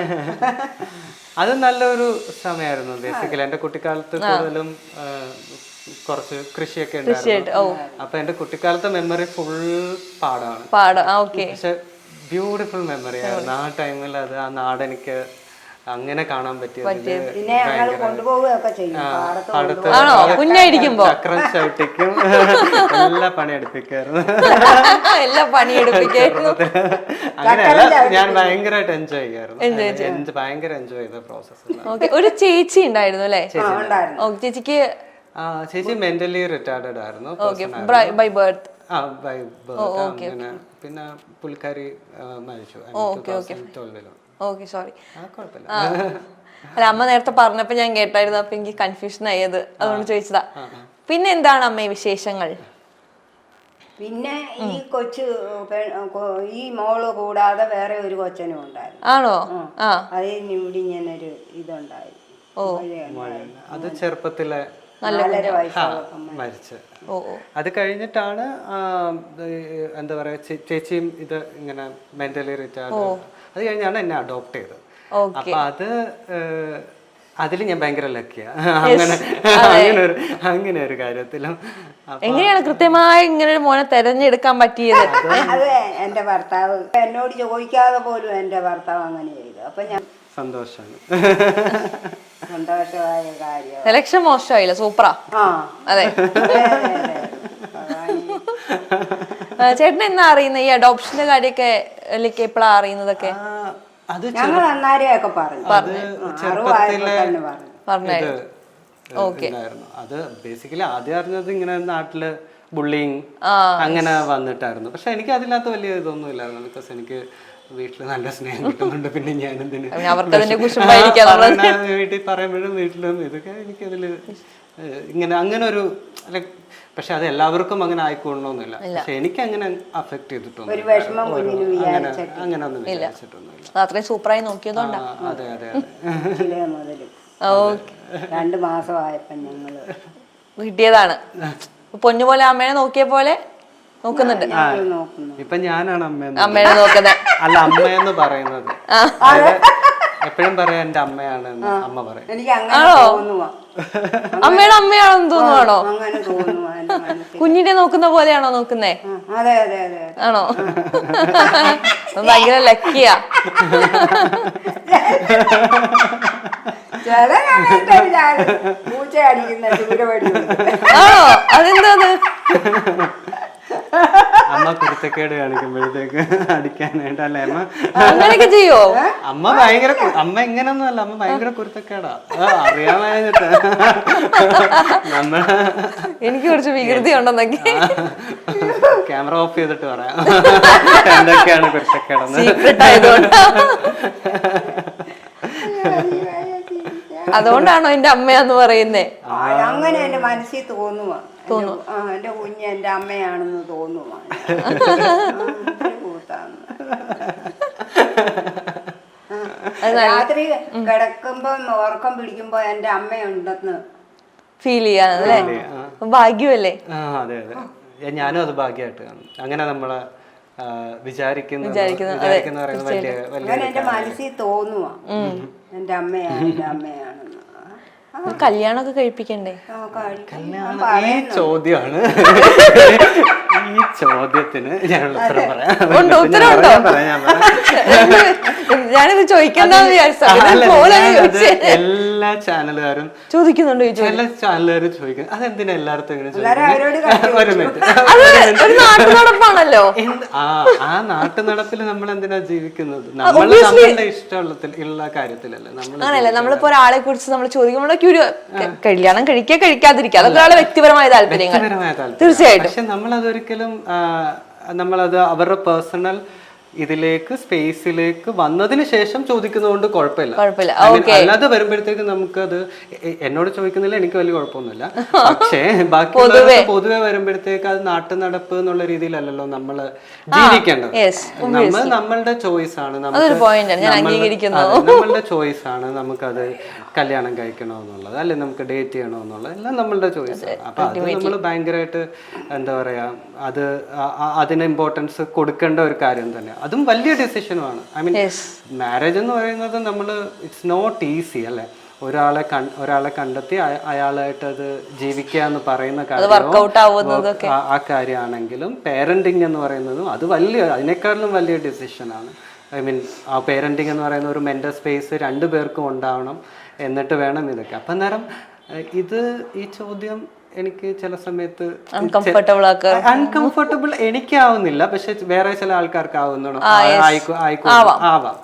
അത് നല്ലൊരു സമയമായിരുന്നു. ബേസിക്കലി എന്റെ കുട്ടിക്കാലത്ത് കൂടുതലും കുറച്ച് കൃഷിയൊക്കെ ഉണ്ടായിരുന്നു. അപ്പൊ എന്റെ കുട്ടിക്കാലത്തെ മെമ്മറി ഫുൾ പാടാണ്. പക്ഷെ ബ്യൂട്ടിഫുൾ മെമ്മറി ആയിരുന്നു ആ ടൈമിൽ. അത് ആ നാട് എനിക്ക് അങ്ങനെ കാണാൻ പറ്റിയത് പിന്നെ ഞങ്ങൾ കൊണ്ടുപോവുകയൊക്കെ ചെയ്യും. ചക്രം ചവിട്ടിക്കും എല്ലാ പണിയെടുപ്പിക്കായിരുന്നു. അങ്ങനെയല്ല, ഞാൻ ഭയങ്കരമായിട്ട് എൻജോയ് ചെയ്യായിരുന്നു. ഭയങ്കര എൻജോയ് ചെയ്ത പ്രോസസ്. ഒരു ചേച്ചി ഉണ്ടായിരുന്നു അല്ലേ? ചേച്ചിക്ക് ചേച്ചി മെന്റലി റിട്ടാർഡഡ് ആയിരുന്നു ബൈ ബർത്ത്. അങ്ങനെ പിന്നെ പുള്ളിക്കാരി മരിച്ചു. Okay sorry. അല്ല അമ്മ നേരത്തെ പറഞ്ഞപ്പോ ഞാൻ കേട്ടായിരുന്നു. അപ്പൊ എനിക്ക് കൺഫ്യൂഷൻ ആയത്, അതുകൊണ്ട് ചോദിച്ചതാ. പിന്നെ എന്താണ് അമ്മ വിശേഷങ്ങൾ? പിന്നെ ഈ ഈ മോള് കൂടാതെ വേറെ ഒരു കൊച്ചനും ഉണ്ടായിരുന്നു. ആണോ? അതിന് ഇവിടെ ഇങ്ങനൊരു ഇതുണ്ടായി. അത് ചെറുപ്പത്തിലെ മരിച്ച്. അത് കഴിഞ്ഞിട്ടാണ് എന്താ പറയാ ചേച്ചിയും ഇത് ഇങ്ങനെ മെന്റലി റിട്ടാർഡ്. അത് കഴിഞ്ഞാണ് എന്നെ അഡോപ്റ്റ് ചെയ്തത്. അപ്പൊ അതിൽ ഞാൻ ഭയങ്കര ലക്കിയാ അങ്ങനെ ഒരു കാര്യത്തിലും. എങ്ങനെയാണ് കൃത്യമായി ഇങ്ങനെ ഒരു മോനെ തെരഞ്ഞെടുക്കാൻ പറ്റിയത്? അത് എന്റെ ഭർത്താവ് എന്നോട് ചോദിക്കാതെ പോലും എന്റെ ഭർത്താവ് അങ്ങനെ ചെയ്തു. അപ്പൊ ഞാൻ സന്തോഷമായ കാര്യം. സെലക്ഷൻ മോശമായില്ല, സൂപ്പറാ. അതെ. ചേട്ടൻ എന്നാ അറിയുന്നത് ഈ അഡോപ്ഷന്റെ കാര്യമൊക്കെ? എപ്പോഴാ അറിയുന്നതൊക്കെ? ഞങ്ങൾ അന്നാരെയൊക്കെ പറഞ്ഞു. അത് ബേസിക്കലി ആദ്യം അറിഞ്ഞത് ഇങ്ങനെ നാട്ടില് ബുള്ളിങ് അങ്ങനെ വന്നിട്ടായിരുന്നു. പക്ഷെ എനിക്ക് അതിനകത്ത് വലിയ ഇതൊന്നും ഇല്ലായിരുന്നു. ബിക്കോസ് എനിക്ക് വീട്ടില് നല്ല സ്നേഹം കിട്ടുന്നുണ്ട്. പിന്നെ ഞാൻ എന്തിന് വീട്ടിൽ പറയുമ്പോഴും വീട്ടിലും ഇതൊക്കെ എനിക്കതില് ഇങ്ങനെ അങ്ങനെ ഒരു. പക്ഷെ അത് എല്ലാവർക്കും അങ്ങനെ ആയിക്കൊള്ളണമെന്നില്ല. പക്ഷെ എനിക്ക് അങ്ങനെ അഫക്ട് ചെയ്തിട്ടൊന്നും അങ്ങനെ ഒന്നും വിചാരിച്ചിട്ടൊന്നുമില്ല. അത്രയും സൂപ്പറായി നോക്കിയതുകൊണ്ടാ. അതെ അതെ. 2 മാസമായപ്പോ ഞങ്ങള് കിട്ടിയതാണ്. പൊന്നുപോലെ അമ്മേനെ നോക്കിയ പോലെ നോക്കുന്നുണ്ട്. ഇപ്പൊ ഞാനാണ് അമ്മേനെ നോക്കുന്നത്. അല്ല, അമ്മയെന്ന് പറയുന്നത് എപ്പോഴും പറയാ എന്റെ അമ്മയാണ് അമ്മ പറയും. അമ്മയുടെ അമ്മയാണെന്ന് തോന്നുവാണോ? കുഞ്ഞിനെ നോക്കുന്ന പോലെയാണോ നോക്കുന്നേ? ആണോ? ഭയങ്കര ലക്കിയാ. ആണോ? അതെന്താ? അമ്മ കുരുത്തക്കേട് കാണിക്കുമ്പോഴത്തേക്ക് അടിക്കാനായിട്ട്. അല്ലേ അമ്മ അങ്ങനെയൊക്കെ ചെയ്യോ? അമ്മ ഭയങ്കര അമ്മ ഇങ്ങനൊന്നും അല്ല, അമ്മ ഭയങ്കര കുരുത്തക്കേടാ. അറിയാമായിട്ട് എനിക്ക് കുറച്ച് വികൃതി ഉണ്ടെന്നൊക്കെ. ക്യാമറ ഓഫ് ചെയ്തിട്ട് പറയാം എന്തൊക്കെയാണ് കുരുത്തക്കേടെന്ന്. അതുകൊണ്ടാണോ എന്റെ അമ്മയാന്ന് പറയുന്നേ? അങ്ങനെ എന്റെ മനസ്സിൽ തോന്നുവാ. എന്റെ കുഞ്ഞ് എന്റെ അമ്മയാണെന്ന് തോന്നുവാ. രാത്രി കിടക്കുമ്പോ ഉറക്കം പിടിക്കുമ്പോ എന്റെ അമ്മയുണ്ടെന്ന് ഫീൽ ചെയ്യാനല്ലേ? ഭാഗ്യമല്ലേ? അതെ അതെ, ഞാനും അത് ഭാഗ്യമായിട്ട് കാണും. അങ്ങനെ നമ്മളെ വിചാരിക്കുന്ന അങ്ങനെ എന്റെ മനസ്സിൽ തോന്നുവാ എന്റെ അമ്മയാണെന്ന്. കല്യാണമൊക്കെ കഴിപ്പിക്കണ്ടേ? ഈ ചോദ്യമാണ്. ഈ ചോദ്യത്തിന് ഞാനുള്ള ഉത്തരം പറയാം. ഞാനിത് ചോദിക്കണ്ടെന്ന് എല്ലാ ചാനലുകാരും ചോദിക്കുന്നുണ്ട്. എല്ലാ ചാനലുകാരും ചോദിക്കും അതെന്തിനാ എല്ലായിടത്തും ഇങ്ങനെ നാട്ടുനടപ്പാണല്ലോ. ആ നാട്ടുനടപ്പിൽ നമ്മൾ എന്തിനാ ജീവിക്കുന്നത്? നമ്മളുടെ ഇഷ്ടമുള്ള കാര്യത്തിലല്ലേ അങ്ങനെയല്ല. നമ്മളിപ്പോ ഒരാളെ കുറിച്ച് നമ്മൾ ചോദിക്കുമ്പോൾ കല്യാണം കഴിക്കാതിരിക്കുക, അതൊക്കെ ഒരാളെ വ്യക്തിപരമായ താല്പര്യങ്ങൾ തീർച്ചയായിട്ടും. പക്ഷെ നമ്മളതൊരിക്കലും നമ്മളത് അവരുടെ പേഴ്സണൽ ഇതിലേക്ക് സ്പേസിലേക്ക് വന്നതിന് ശേഷം ചോദിക്കുന്നതുകൊണ്ട് കുഴപ്പമില്ല. കുഴപ്പമില്ല. അല്ലാതെ വരുമ്പോഴത്തേക്ക് നമുക്കത് എന്നോട് ചോദിക്കുന്നില്ല, എനിക്ക് വലിയ കുഴപ്പമൊന്നുമില്ല. പക്ഷേ ബാക്കിയുള്ളവർക്ക് പൊതുവെ വരുമ്പോഴത്തേക്ക് അത് നാട്ടു നടപ്പ് എന്നുള്ള രീതിയിലല്ലല്ലോ നമ്മള് ജീവിക്കേണ്ടത്. നമ്മളുടെ ചോയ്സ് ആണ്, നമ്മളുടെ ചോയ്സ് ആണ് നമുക്കത് കല്യാണം കഴിക്കണോ എന്നുള്ളത്, അല്ലെങ്കിൽ നമുക്ക് ഡേറ്റ് ചെയ്യണോ എന്നുള്ളത് എല്ലാം നമ്മളുടെ ചോയ്സ് ആണ്. അപ്പൊ അത് നമ്മൾ ഭയങ്കരമായിട്ട് എന്താ പറയാ, അത് അതിന് ഇമ്പോർട്ടൻസ് കൊടുക്കേണ്ട ഒരു കാര്യം തന്നെയാണ്. അതും വലിയ ഡിസിഷനുമാണ്. ഐ മീൻ മാരേജ് എന്ന് പറയുന്നത് നമ്മൾ ഇറ്റ്സ് നോട്ട് ഈസി അല്ലേ. ഒരാളെ കണ്ടെത്തി അയാളായിട്ട് അത് ജീവിക്കുക എന്ന് പറയുന്ന കാര്യം ആ കാര്യമാണെങ്കിലും പേരന്റിങ് എന്ന് പറയുന്നതും അത് അതിനേക്കാളും വലിയ ഡിസിഷനാണ്. ഐ മീൻ ആ പേരന്റിങ് എന്ന് പറയുന്ന ഒരു മെന്റൽ സ്പേസ് രണ്ടു പേർക്കും ഉണ്ടാവണം, എന്നിട്ട് വേണം ഇതൊക്കെ. അപ്പം അന്നേരം ഈ ചോദ്യം എനിക്ക് ചില സമയത്ത് അൺകംഫർട്ടബിൾ എനിക്കാവുന്നില്ല, പക്ഷെ വേറെ ചില ആൾക്കാർക്ക് ആവാം.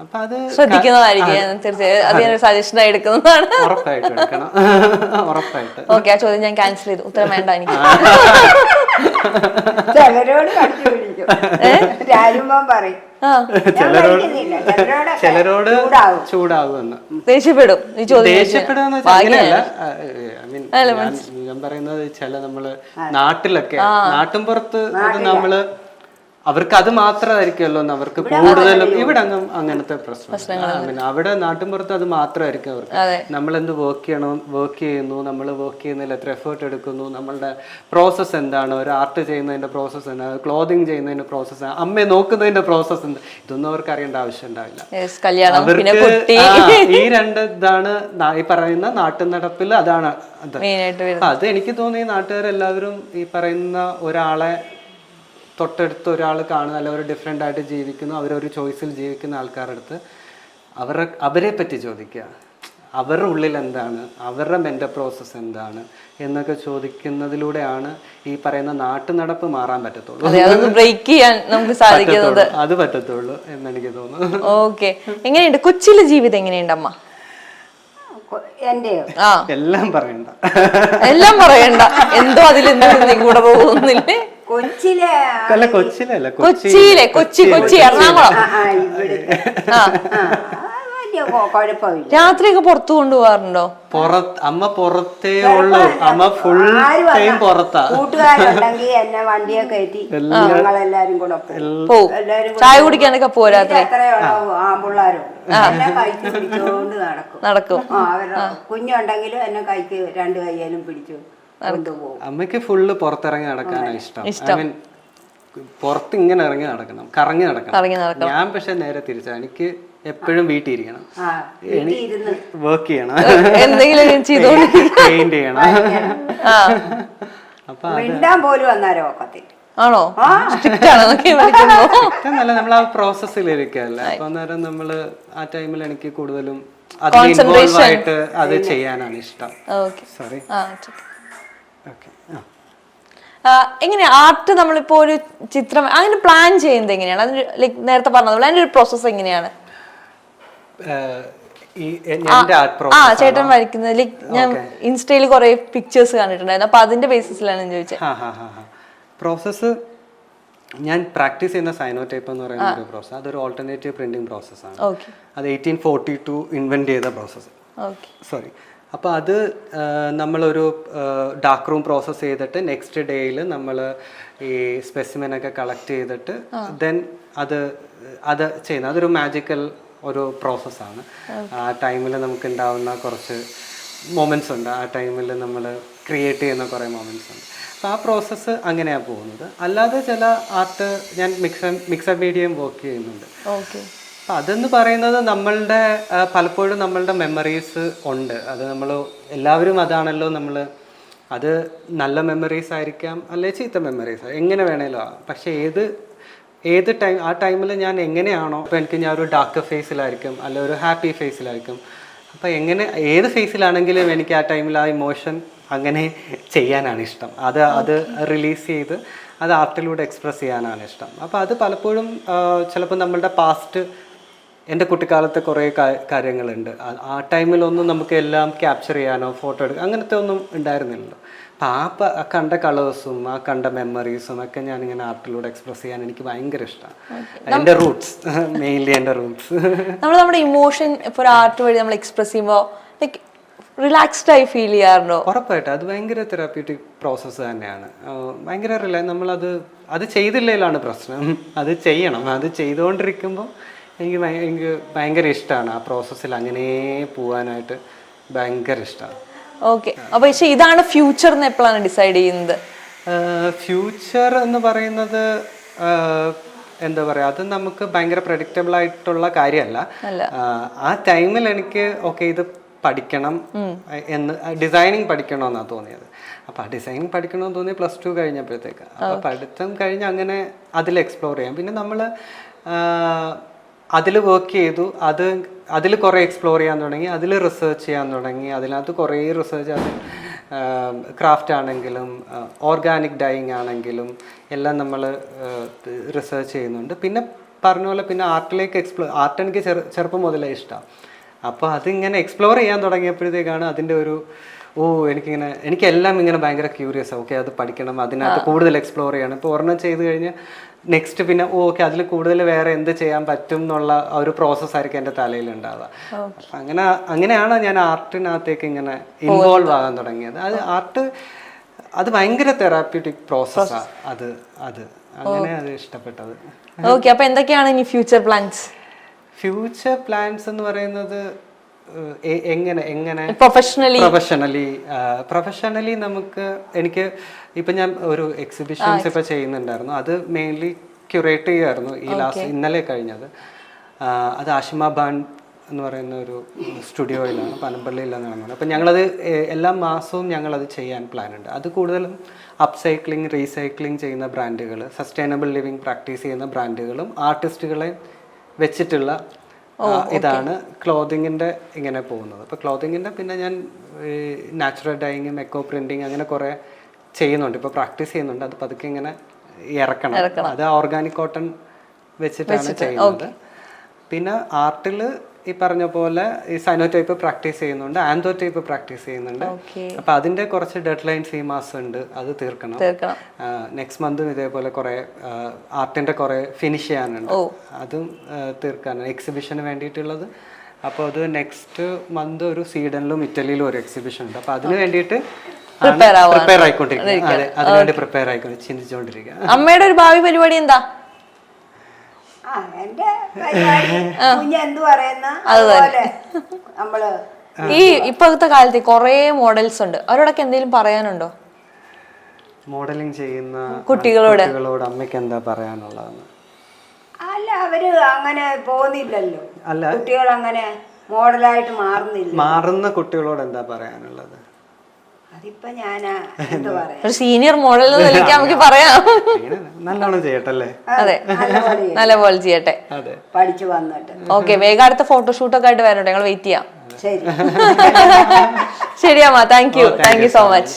അപ്പൊ അത് ശ്രദ്ധിക്കുന്നതായിരിക്കും. തീർച്ചയായും സജഷൻ എടുക്കുന്നതാണ്. ഉറപ്പായിട്ടും എടുക്കണം, ഉറപ്പായിട്ട്. ഓക്കെ, ആ ചോദ്യം ഞാൻ ക്യാൻസൽ ചെയ്തു. ഉത്തരം വേണ്ട എനിക്ക്. ചിലരോട് കടിച്ചു പിടിക്കും, പറയും, ചിലരോട് ചൂടാവുമെന്ന് ദേഷ്യപ്പെടും. ദേഷ്യപ്പെടുന്ന അങ്ങനെയല്ല, ഞാൻ പറയുന്നത് ചില നമ്മള് നാട്ടിലൊക്കെ നാട്ടിൻപുറത്ത് നമ്മള് അവർക്ക് അത് മാത്രമായിരിക്കുമല്ലോ അവർക്ക് കൂടുതലും. ഇവിടെ അങ്ങനത്തെ പ്രശ്നം അവിടെ നാട്ടിൻപുറത്ത് അത് മാത്രമായിരിക്കും അവർക്ക്. നമ്മളെന്ത് വർക്ക് ചെയ്യുന്നു, നമ്മൾ വർക്ക് ചെയ്യുന്നതിൽ എത്ര എഫേർട്ട് എടുക്കുന്നു, നമ്മളുടെ പ്രോസസ്സ് എന്താണ്, ഒരു ആർട്ട് ചെയ്യുന്നതിന്റെ പ്രോസസ്സ് എന്താണ്, ക്ലോതിങ് ചെയ്യുന്നതിന്റെ പ്രോസസ്സ്, അമ്മയെ നോക്കുന്നതിന്റെ പ്രോസസ്സ് എന്താ, ഇതൊന്നും അവർക്ക് അറിയേണ്ട ആവശ്യം ഉണ്ടാവില്ല. അവർക്ക് ഈ രണ്ട് ഇതാണ് ഈ പറയുന്ന നാട്ടിൻ നടപ്പിൽ അതാണ് അത്. എനിക്ക് തോന്നി നാട്ടുകാരെല്ലാവരും ഈ പറയുന്ന ഒരാളെ തൊട്ടടുത്ത് ഒരാൾ കാണുക, അല്ലെങ്കിൽ ഒരു ഡിഫറെൻ്റ് ആയിട്ട് ജീവിക്കുന്നു, അവരൊരു ചോയ്സിൽ ജീവിക്കുന്ന ആൾക്കാരുടെ അടുത്ത് അവരെ പറ്റി ചോദിക്കുക, അവരുടെ ഉള്ളിൽ എന്താണ്, അവരുടെ മെൻ്റൽ പ്രോസസ്സ് എന്താണ് എന്നൊക്കെ ചോദിക്കുന്നതിലൂടെയാണ് ഈ പറയുന്ന നാട്ടു നടപ്പ് മാറാൻ പറ്റത്തുള്ളൂ, ബ്രേക്ക് ചെയ്യാൻ നമുക്ക് സാധിക്കുന്നത്. അത് പറ്റത്തുള്ളൂ എന്നെനിക്ക് തോന്നുന്നു. ഓക്കെ, എങ്ങനെയുണ്ട് കൊച്ചിയിലെ ജീവിതം? എങ്ങനെയുണ്ട് അമ്മ? എല്ലാം പറയണ്ട, എല്ലാം പറയണ്ട, എന്തോ അതിലെന്തോ കൂടെ പോകുന്നില്ലേ? കൊച്ചി എറണാകുളം രാത്രിയൊക്കെ പുറത്തു കൊണ്ടുപോകാറുണ്ടോ? അമ്മ പുറത്തേ ഉള്ളൂ, അമ്മ ഫുൾ ടൈം പുറത്താ. കൂട്ടുകാരുണ്ടെങ്കിൽ എന്നെ വണ്ടിയെ കയറ്റി ഞങ്ങളെല്ലാരും കൂടെ പോവും. ചായ കുടിക്കാനൊക്കെ പോവും രാത്രി. ആമ്പിള്ളാരും എന്നെ കൈക്ക് പിടിച്ചോണ്ട് നടക്കും. അവരുടെ കുഞ്ഞുണ്ടെങ്കിലും എന്നെ കൈക്ക് രണ്ട് കൈയാലും പിടിച്ചു കൊണ്ടുപോകും. അമ്മയ്ക്ക് ഫുള്ള് പുറത്തിറങ്ങി നടക്കാനാണ് ഇഷ്ടം. ഐ മീൻ പുറത്ത് ഇങ്ങനെ ഇറങ്ങി നടക്കണം, കറങ്ങി നടക്കണം. ഞാൻ പക്ഷെ നേരെ തിരിച്ചാ, എനിക്ക് എപ്പോഴും വീട്ടിൽ ഇരിക്കണം, വർക്ക് ചെയ്യണം, എന്തെങ്കിലും പെയിന്റ് ചെയ്യണം. അപ്പൊ മിണ്ടാൻ പോലും അന്നേരം ഒക്കത്തില്ല. ആണോ? നല്ല നമ്മൾ ആ പ്രോസസ്സിലിരിക്കല്ലേ. അപ്പൊ അന്നേരം നമ്മള് ആ ടൈമിൽ എനിക്ക് കൂടുതലും അതിൽ ഇൻവോൾവ് ആയിട്ട് അത് ചെയ്യാനാണ് ഇഷ്ടം. സോറി. എങ്ങനെയാ ആർട്ട് നമ്മളിപ്പോ ഒരു ചിത്രം അങ്ങനെ പ്ലാൻ ചെയ്യുന്നത് എങ്ങനെയാണ്? അതിന് ലൈക് നേരത്തെ പറഞ്ഞതുപോലെ അതിന്റെ ഒരു പ്രോസസ് എങ്ങനെയാണ്? ചേട്ടൻ വരയ്ക്കുന്നത് ലൈക് ഞാൻ ഇൻസ്റ്റയിൽ കുറെ പിക്ചേഴ്സ് കണ്ടിട്ടുണ്ടായിരുന്നു, അപ്പൊ അതിന്റെ ബേസിസിലാണ് ഞാൻ ചോദിച്ചത്. പ്രോസസ്സ് ഞാൻ പ്രാക്ടീസ് ചെയ്യുന്ന സൈനോടൈപ്പ് എന്ന് പറയുന്ന ഒരു പ്രോസസ്, അതൊരു ഓൾട്ടർനേറ്റീവ് പ്രിന്റിംഗ് പ്രോസസ്സാണ്. അത് 1842 ഇൻവെന്റ് ചെയ്ത പ്രോസസ്സ്. സോറി. അപ്പോൾ അത് നമ്മളൊരു ഡാർക്ക് റൂം പ്രോസസ്സ് ചെയ്തിട്ട് നെക്സ്റ്റ് ഡേയിൽ നമ്മൾ ഈ സ്പെസിമെനൊക്കെ കളക്ട് ചെയ്തിട്ട് ദെൻ അത് ചെയ്യുന്നത് അതൊരു മാജിക്കൽ ഒരു പ്രോസസ്സാണ്. ആ ടൈമിൽ നമുക്ക് ഉണ്ടാവുന്ന കുറച്ച് മൊമെൻറ്റ്സ് ഉണ്ട്, ആ ടൈമിൽ നമ്മൾ ക്രിയേറ്റ് ചെയ്യുന്ന കുറേ മൊമെൻറ്റ്സ് ഉണ്ട്. അപ്പോൾ ആ പ്രോസസ്സ് അങ്ങനെയാണ് പോകുന്നത്. അല്ലാതെ ചില ആർട്ട് ഞാൻ മിക്സഡ് മീഡിയം വർക്ക് ചെയ്യുന്നുണ്ട്. അപ്പം അതെന്ന് പറയുന്നത് നമ്മളുടെ പലപ്പോഴും നമ്മളുടെ മെമ്മറീസ് ഉണ്ട്. അത് നമ്മൾ എല്ലാവരും അതാണല്ലോ നമ്മൾ, അത് നല്ല മെമ്മറീസ് ആയിരിക്കാം അല്ലെ ചീത്ത മെമ്മറീസ്, എങ്ങനെ വേണേലോ. പക്ഷെ ഏത് ടൈം ആ ടൈമിൽ ഞാൻ എങ്ങനെയാണോ, അപ്പോൾ എനിക്ക് ഞാൻ ഒരു ഡാർക്ക് ഫേസിലായിരിക്കും അല്ലെ ഒരു ഹാപ്പി ഫേസിലായിരിക്കും. അപ്പോൾ ഏത് ഫേസിലാണെങ്കിലും എനിക്ക് ആ ടൈമിൽ ആ ഇമോഷൻ അങ്ങനെ ചെയ്യാനാണ് ഇഷ്ടം. അത് റിലീസ് ചെയ്ത് അത് ആർട്ടിലൂടെ എക്സ്പ്രസ് ചെയ്യാനാണ് ഇഷ്ടം. അപ്പോൾ അത് പലപ്പോഴും ചിലപ്പോൾ നമ്മളുടെ പാസ്റ്റ് എൻ്റെ കുട്ടിക്കാലത്തെ കുറേ കാര്യങ്ങളുണ്ട്. ആ ടൈമിലൊന്നും നമുക്ക് എല്ലാം ക്യാപ്ചർ ചെയ്യാനോ ഫോട്ടോ എടുക്കുക അങ്ങനത്തെ ഒന്നും ഉണ്ടായിരുന്നില്ലല്ലോ. അപ്പം ആ കണ്ട കളേഴ്സും ആ കണ്ട മെമ്മറീസും ഒക്കെ ഞാനിങ്ങനെ ആർട്ടിലൂടെ എക്സ്പ്രസ് ചെയ്യാൻ എനിക്ക് ഭയങ്കര ഇഷ്ടമാണ്. എൻ്റെ റൂട്ട്സ് മെയിൻലി എൻ്റെ റൂട്ട്സ്. നമ്മുടെ ഇമോഷൻ ഇപ്പോൾ ഒരു ആർട്ട് വഴി നമ്മൾ എക്സ്പ്രസ് ചെയ്യുമ്പോൾ ലൈക്ക് റിലാക്സ്ഡ് ആയി ഫീൽ ചെയ്യാറുണ്ടോ? ഉറപ്പായിട്ടും അത് ഭയങ്കര തെറാപ്യൂട്ടിക് പ്രോസസ്സ് തന്നെയാണ്. ഭയങ്കര അത് ചെയ്തില്ലേലാണ് പ്രശ്നം. അത് ചെയ്യണം. അത് ചെയ്തുകൊണ്ടിരിക്കുമ്പോൾ എനിക്ക് ഭയങ്കര ഇഷ്ടമാണ് ആ പ്രോസസ്സിൽ അങ്ങനെ പോകാനായിട്ട് ഭയങ്കര ഇഷ്ടമാണ്. ഓക്കെ, അപ്പോൾ പക്ഷേ ഇതാണ് ഫ്യൂച്ചർ എന്ന് എപ്പോഴാണ് ഡിസൈഡ് ചെയ്യുന്നത്? ഫ്യൂച്ചർ എന്ന് പറയുന്നത് എന്താ പറയുക, അത് നമുക്ക് ഭയങ്കര പ്രഡിക്റ്റബിൾ ആയിട്ടുള്ള കാര്യമല്ല. ആ ടൈമിൽ എനിക്ക് ഓക്കെ ഇത് പഠിക്കണം എന്ന് ഡിസൈനിങ് പഠിക്കണമെന്നാണ് തോന്നിയത്. അപ്പോൾ ആ ഡിസൈനിങ് പഠിക്കണമെന്ന് തോന്നിയത് +2 കഴിഞ്ഞപ്പോഴത്തേക്ക്. അപ്പോൾ പഠിത്തം കഴിഞ്ഞ് അങ്ങനെ അതിൽ എക്സ്പ്ലോർ ചെയ്യാം. പിന്നെ നമ്മൾ അതിൽ വർക്ക് ചെയ്തു, അതിൽ കുറേ എക്സ്പ്ലോർ ചെയ്യാൻ തുടങ്ങി, അതിൽ റിസർച്ച് ചെയ്യാൻ തുടങ്ങി. അതിനകത്ത് കുറേ റിസർച്ച്, അത് ക്രാഫ്റ്റ് ആണെങ്കിലും ഓർഗാനിക് ഡൈയിങ് ആണെങ്കിലും എല്ലാം നമ്മൾ റിസർച്ച് ചെയ്യുന്നുണ്ട്. പിന്നെ പറഞ്ഞ പോലെ പിന്നെ ആർട്ടിലേക്ക് ആർട്ട് എനിക്ക് ചെറുപ്പം മുതലേ ഇഷ്ടമാണ്. അപ്പോൾ അതിങ്ങനെ എക്സ്പ്ലോർ ചെയ്യാൻ തുടങ്ങിയപ്പോഴത്തേക്കാണ് അതിൻ്റെ എനിക്കെല്ലാം ഇങ്ങനെ ഭയങ്കര ക്യൂരിയസ്. ഓക്കെ അത് പഠിക്കണം, അതിനകത്ത് കൂടുതൽ എക്സ്പ്ലോർ ചെയ്യണം. ഇപ്പോൾ ഒരെണ്ണം ചെയ്ത് കഴിഞ്ഞ് നെക്സ്റ്റ് പിന്നെ ഓക്കെ അതിൽ കൂടുതൽ വേറെ എന്ത് ചെയ്യാൻ പറ്റും എന്നുള്ള ഒരു പ്രോസസ്സായിരിക്കും എൻ്റെ തലയിൽ ഉണ്ടാവുക. അങ്ങനെയാണ് ഞാൻ ആർട്ടിനകത്തേക്ക് ഇങ്ങനെ ഇൻവോൾവ് ആകാൻ തുടങ്ങിയത്. അത് ഭയങ്കര തെറാപ്യൂട്ടിക് പ്രോസസ്സാണ്. അങ്ങനെ അത് ഇഷ്ടപ്പെട്ടത്. ഓക്കെ, അപ്പോൾ എന്തൊക്കെയാണ് ഇനി ഫ്യൂച്ചർ പ്ലാൻസ്? ഫ്യൂച്ചർ പ്ലാൻസ് എന്ന് പറയുന്നത് എങ്ങനെ പ്രൊഫഷണലി എനിക്ക് ഇപ്പം ഞാൻ ഒരു എക്സിബിഷൻസ് ഇപ്പം ചെയ്യുന്നുണ്ടായിരുന്നു. അത് മെയിൻലി ക്യൂറേറ്റ് ചെയ്യുമായിരുന്നു ഇന്നലെ കഴിഞ്ഞത്. അത് ആഷിമ ബാൻ എന്ന് പറയുന്ന ഒരു സ്റ്റുഡിയോയിലാണ്, പനമ്പള്ളിയിലാണ് നടന്നത്. അപ്പം ഞങ്ങളത് എല്ലാ മാസവും ഞങ്ങളത് ചെയ്യാൻ പ്ലാൻ ഉണ്ട്. അത് കൂടുതലും അപ്സൈക്ലിംഗ് റീസൈക്ലിംഗ് ചെയ്യുന്ന ബ്രാൻഡുകൾ, സസ്റ്റൈനബിൾ ലിവിങ് പ്രാക്ടീസ് ചെയ്യുന്ന ബ്രാൻഡുകളും ആർട്ടിസ്റ്റുകളെ വെച്ചിട്ടുള്ള ഇതാണ് ക്ലോത്തിങ്ങിൻ്റെ ഇങ്ങനെ പോകുന്നത്. അപ്പോൾ ക്ലോത്തിങ്ങിൻ്റെ പിന്നെ ഞാൻ നാച്ചുറൽ ഡൈയിങ്ങും എക്കോ പ്രിൻറ്റിങ് അങ്ങനെ കുറേ ചെയ്യുന്നുണ്ട്, ഇപ്പോൾ പ്രാക്ടീസ് ചെയ്യുന്നുണ്ട്. അത് പതുക്കെ ഇങ്ങനെ ഇറക്കണം. അത് ഓർഗാനിക് കോട്ടൺ വെച്ചിട്ടാണ് ചെയ്യുന്നത്. പിന്നെ ആർട്ടിൽ ഈ പറഞ്ഞ പോലെ ഈ സൈനോടൈപ്പ് പ്രാക്ടീസ് ചെയ്യുന്നുണ്ട്, ആന്തോടൈപ്പ് പ്രാക്ടീസ് ചെയ്യുന്നുണ്ട്. അപ്പം അതിൻ്റെ കുറച്ച് ഡെഡ് ലൈൻസ് ഈ മാസം ഉണ്ട്, അത് തീർക്കണം. നെക്സ്റ്റ് മന്തും ഇതേപോലെ കുറേ ആർട്ടിൻ്റെ കുറേ ഫിനിഷ് ചെയ്യാനുണ്ട്, അതും തീർക്കാനാണ് എക്സിബിഷന് വേണ്ടിയിട്ടുള്ളത്. അപ്പോൾ അത് നെക്സ്റ്റ് മന്ത് ഒരു സ്വീഡനിലും ഇറ്റലിയിലും ഒരു എക്സിബിഷൻ ഉണ്ട്. അപ്പോൾ അതിന് വേണ്ടിയിട്ട് പ്രിപ്പയർ ആയിക്കൊണ്ടിരിക്കുക. അതെ, അതിനുവേണ്ടി പ്രിപ്പയർ ആയിക്കൊണ്ട് ചിന്തിച്ചുകൊണ്ടിരിക്കുക. അമ്മയുടെ ഒരു ഭാവി പരിപാടി എന്താ? എന്റെ എന്ത് പറയുന്ന അതുപോലെ നമ്മള് ഈ ഇപ്പോഴത്തെ കാലത്ത് കുറേ മോഡൽസ് ഉണ്ട്, അവരോടൊക്കെ എന്തെങ്കിലും പറയാനുണ്ടോ? മോഡലിംഗ് ചെയ്യുന്ന കുട്ടികളോട് അമ്മയ്ക്ക് എന്താ പറയാനുള്ളതെന്ന്? അല്ല, അവര് അങ്ങനെ പോകുന്നില്ലല്ലോ. കുട്ടികൾ അങ്ങനെ മോഡലായിട്ട് മാറുന്ന കുട്ടികളോട് എന്താ പറയാനുള്ളത്? അതിപ്പോ ഞാൻ എന്താ പറയാ, ഒരു സീനിയർ മോഡൽ നമുക്ക് പറയാം, നല്ലോണം ചെയ്യട്ടല്ലേ. അതെ, നല്ലപോലെ ചെയ്യട്ടെ, പഠിച്ചു വന്നിട്ട്. ഓക്കെ, വേഗം അടുത്ത ഫോട്ടോഷൂട്ടൊക്കെ ആയിട്ട് വരട്ടെ, ഞങ്ങൾ വെയിറ്റ് ചെയ്യാം. ശരി ശരി അമ്മ, താങ്ക് യു സോ മച്ച്.